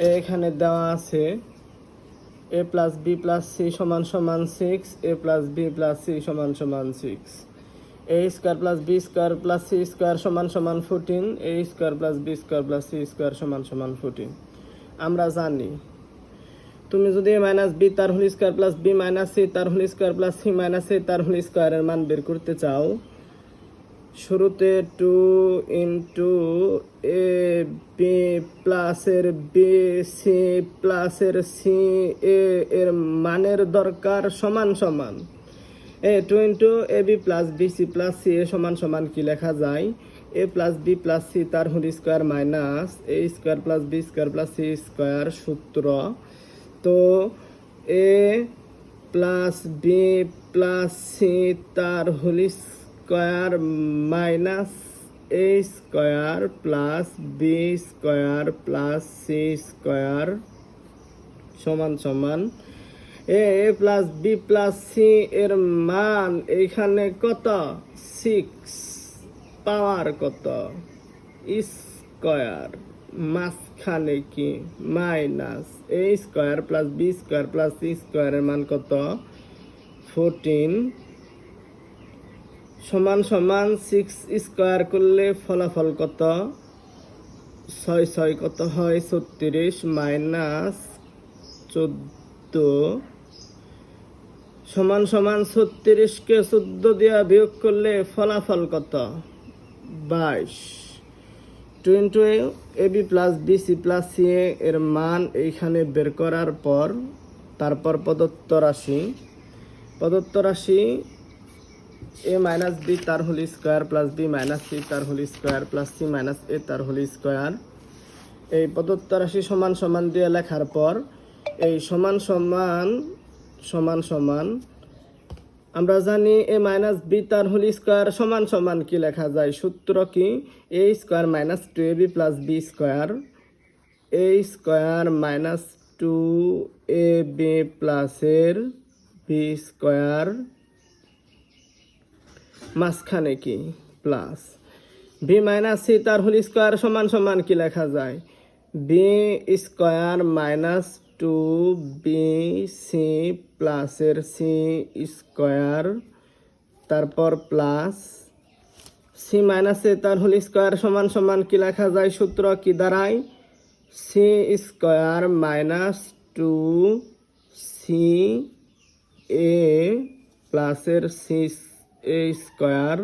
এখানে দেওয়া আছে a plus B plus C সমান সমান 6, a plus B plus C সমান সমান 6, a square plus B square plus C square সমান সমান 14, a square plus B square plus C square সমান সমান 14। আমরা জানি তুমি যদি a মাইনাস বি তার whole square plus B minus C তার whole square plus C minus A তার হোল স্কোয়ারের মান বের করতে চাও, শুরুতে 2 ইন্টু এ বি প্লাসের বি সি প্লাসের সি এর মানের দরকার সমান সমান 2 into A B plus B C plus C A সমান সমান কি লেখা যায়? A plus B plus C তার whole square minus A square plus B square plus C square সূত্র। তো A plus B plus C তার whole square minus A square plus B square plus C square সমান সমান A plus B plus C এর মান এইখানে কত? 6, পাওয়ার কত? স্কোয়ার, মাঝখানে কি minus A square plus B square plus C স্কোয়ারের মান কত? 14 সমান সমান 6 স্কোয়ার করলে ফলাফল কত? 6 6 কত হয়? 36 মাইনাস 14 সমান সমান 36 কে 14 দিয়ে বিয়োগ করলে ফলাফল কত? 22। 2 into A B plus B C plus C এর মান এইখানে বের করার পর তারপর প্রদত্ত রাশি এ মাইনাস বি তার whole square plus B minus C তার whole square plus C minus A তার হোল স্কোয়ার, এই প্রদত্ত রাশি সমান সমান দিয়ে লেখার পর এই সমান সমান আমরা জানি এ মাইনাস বি তার হোল স্কোয়ার সমান সমান কি লেখা যায়? সূত্র কি? A square minus 2 ab plus B square, A square minus 2 ab প্লাসের বি স্কোয়ার মাঝখানে কি প্লাস বি মাইনাস সি তার হোল স্কোয়ার সমান সমান কি লেখা যায়? B square minus 2 B C প্লাসের সি স্কোয়ার তারপর প্লাস সি মাইনাস এ তার হোল স্কোয়ার সমান সমান কি লেখা যায়? সূত্র কি দাঁড়ায়? সি স্কোয়ার মাইনাস 2 সি এ প্লাসের সি এ স্কোয়ার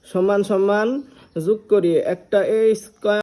সমান সমান যোগ করি একটা এ স্কোয়ার